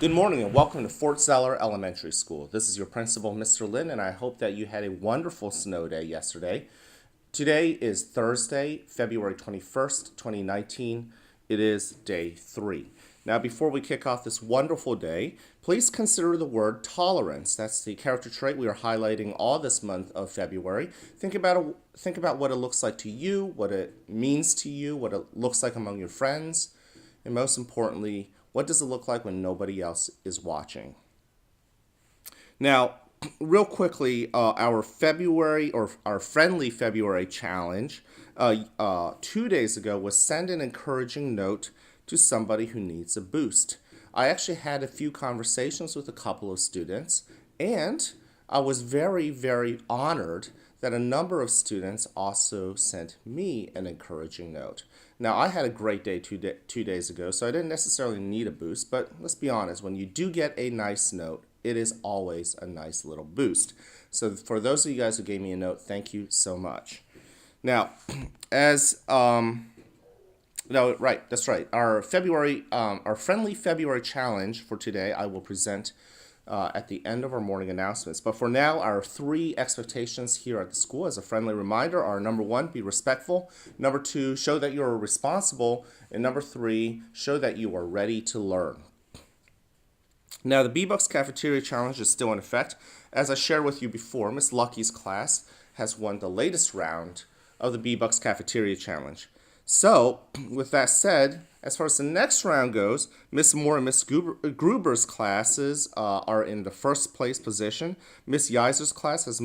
Good morning and welcome to Fort Zeller Elementary School. This is your principal, Mr. Lin, and I hope that you had a wonderful snow day yesterday. Today is Thursday, February 21st, 2019. It is day 3. Now, before we kick off this wonderful day, please consider the word tolerance. That's the character trait we are highlighting all this month of February. Think about what it looks like to you, what it means to you, what it looks like among your friends, and most importantly, what does it look like when nobody else is watching? Now, real quickly, our February or our friendly February challenge 2 days ago was send an encouraging note to somebody who needs a boost. I actually had a few conversations with a couple of students, and I was very, very honored that a number of students also sent me an encouraging note. Now, I had a great day 2 days ago, so I didn't necessarily need a boost, but let's be honest, when you do get a nice note, it is always a nice little boost. So, for those of you guys who gave me a note, thank you so much. Now, as no, right, that's right. Our friendly February challenge for today, I will present at the end of our morning announcements. But for now, our 3 expectations here at the school, as a friendly reminder, are number 1, be respectful. Number 2, show that you are responsible. And number 3, show that you are ready to learn. Now, the B-Bucks Cafeteria Challenge is still in effect. As I shared with you before, Miss Lucky's class has won the latest round of the B-Bucks Cafeteria Challenge. So, with that said, as far as the next round goes, Miss Moore and Miss Gruber's classes are in the first place position. Miss Yeiser's class has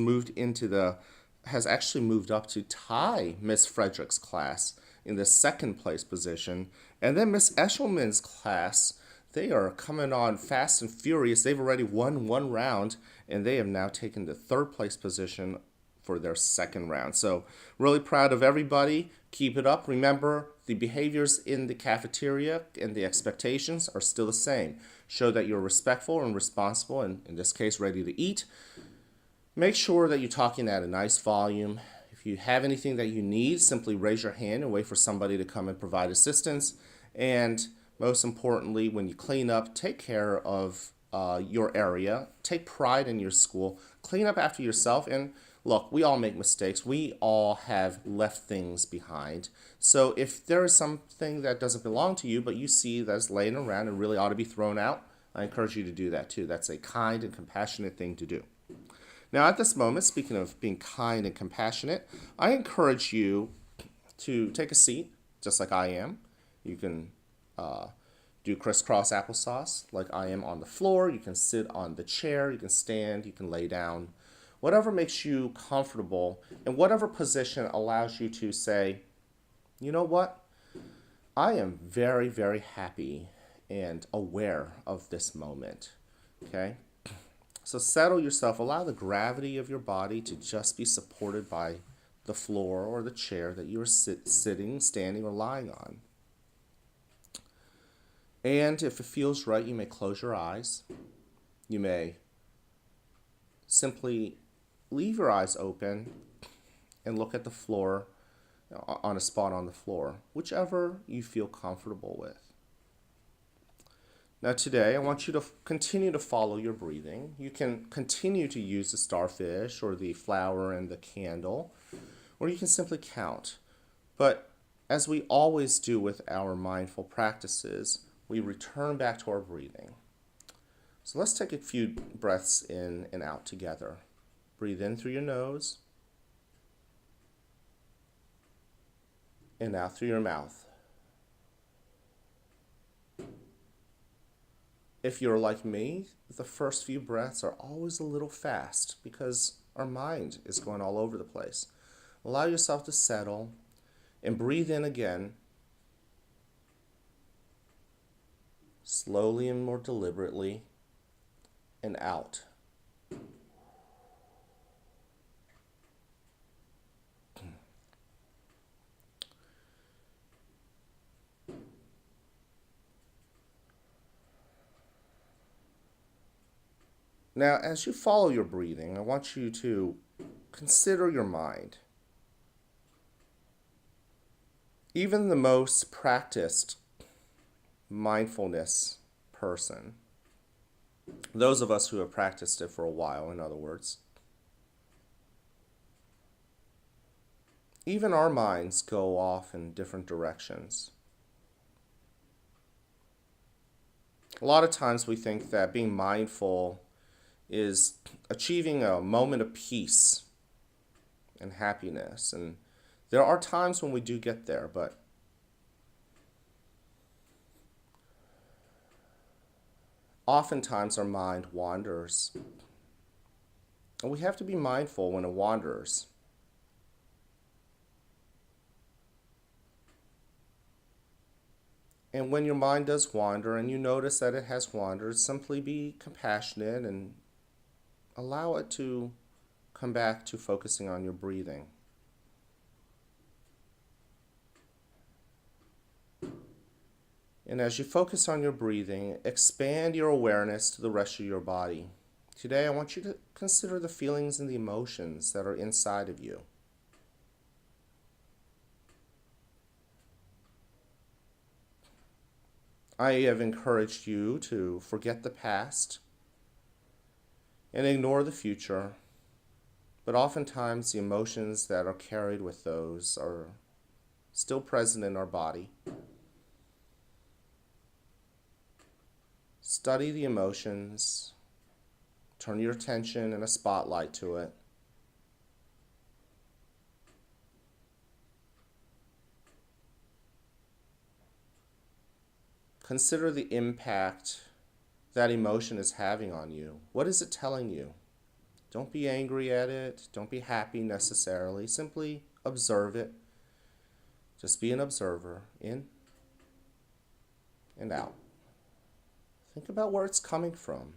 actually moved up to tie Miss Frederick's class in the second place position. And then Miss Eshelman's class, they are coming on fast and furious. They've already won 1 round, and they have now taken the third place position for their second round. So really proud of everybody. Keep it up. Remember, the behaviors in the cafeteria and the expectations are still the same. Show that you're respectful and responsible, and in this case, ready to eat. Make sure that you're talking at a nice volume. If you have anything that you need, simply raise your hand and wait for somebody to come and provide assistance. And most importantly, when you clean up, take care of your area. Take pride in your school. Clean up after yourself. And look, we all make mistakes. We all have left things behind. So if there is something that doesn't belong to you, but you see that's laying around and really ought to be thrown out, I encourage you to do that too. That's a kind and compassionate thing to do. Now, at this moment, speaking of being kind and compassionate, I encourage you to take a seat, just like I am. You can do crisscross applesauce like I am on the floor. You can sit on the chair. You can stand. You can lay down. Whatever makes you comfortable and whatever position allows you to say, you know what? I am very, very happy and aware of this moment. Okay? So settle yourself. Allow the gravity of your body to just be supported by the floor or the chair that you are sitting, standing, or lying on. And if it feels right, you may close your eyes. You may simply leave your eyes open and look at the floor, on a spot on the floor, whichever you feel comfortable with. Now today, I want you to continue to follow your breathing. You can continue to use the starfish or the flower and the candle, or you can simply count. But as we always do with our mindful practices, we return back to our breathing. So let's take a few breaths in and out together. Breathe in through your nose and out through your mouth. If you're like me, the first few breaths are always a little fast because our mind is going all over the place. Allow yourself to settle and breathe in again, slowly and more deliberately, and out. Now, as you follow your breathing, I want you to consider your mind. Even the most practiced mindfulness person Those of us who have practiced it for a while, in other words. Even our minds go off in different directions. A lot of times we think that being mindful is achieving a moment of peace and happiness. And there are times when we do get there, but oftentimes our mind wanders. And we have to be mindful when it wanders. And when your mind does wander and you notice that it has wandered, simply be compassionate and allow it to come back to focusing on your breathing. And as you focus on your breathing, expand your awareness to the rest of your body. Today, I want you to consider the feelings and the emotions that are inside of you. I have encouraged you to forget the past and ignore the future, but oftentimes the emotions that are carried with those are still present in our body. Study the emotions, turn your attention and a spotlight to it. Consider the impact that emotion is having on you. What is it telling you? Don't be angry at it. Don't be happy necessarily. Simply observe it. Just be an observer, in and out. Think about where it's coming from.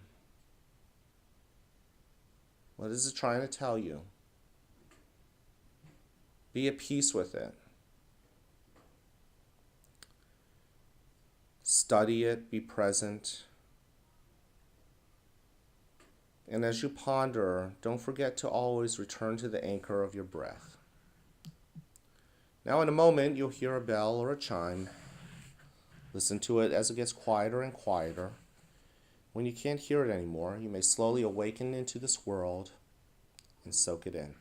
What is it trying to tell you? Be at peace with it. Study it, be present. And as you ponder, don't forget to always return to the anchor of your breath. Now in a moment, you'll hear a bell or a chime. Listen to it as it gets quieter and quieter. When you can't hear it anymore, you may slowly awaken into this world and soak it in.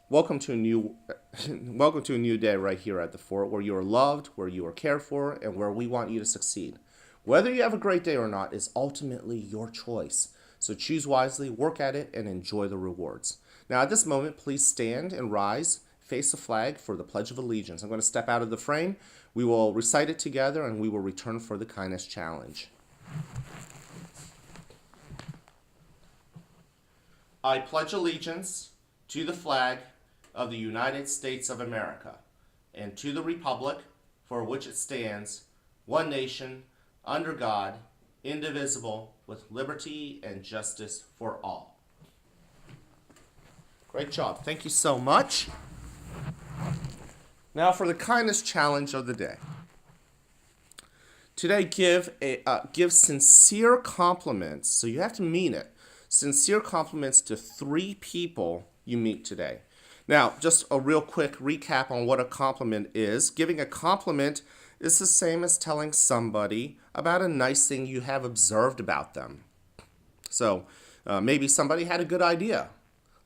Welcome to a new day right here at the Fort, where you are loved, where you are cared for, and where we want you to succeed. Whether you have a great day or not is ultimately your choice. So choose wisely, work at it, and enjoy the rewards. Now at this moment, please stand and rise, face the flag for the Pledge of Allegiance. I'm going to step out of the frame. We will recite it together, and we will return for the Kindness Challenge. I pledge allegiance to the flag of the United States of America, and to the republic for which it stands, one nation, under God, indivisible, with liberty and justice for all. Great job. Thank you so much. Now for the kindness challenge of the day. Today, give sincere compliments, so you have to mean it. Sincere compliments to 3 people you meet today. Now, just a real quick recap on what a compliment is. Giving a compliment is the same as telling somebody about a nice thing you have observed about them. So, maybe somebody had a good idea.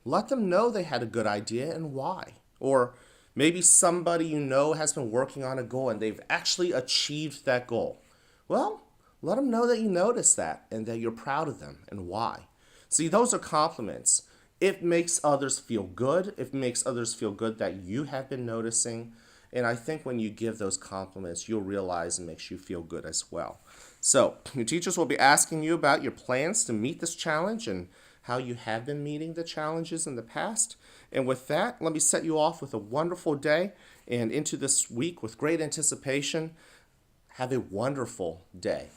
Let them know they had a good idea and why. Or maybe somebody you know has been working on a goal and they've actually achieved that goal. Well, let them know that you noticed that and that you're proud of them and why. See, those are compliments. It makes others feel good. It makes others feel good that you have been noticing. And I think when you give those compliments, you'll realize it makes you feel good as well. So your teachers will be asking you about your plans to meet this challenge and how you have been meeting the challenges in the past. And with that, let me set you off with a wonderful day and into this week with great anticipation. Have a wonderful day.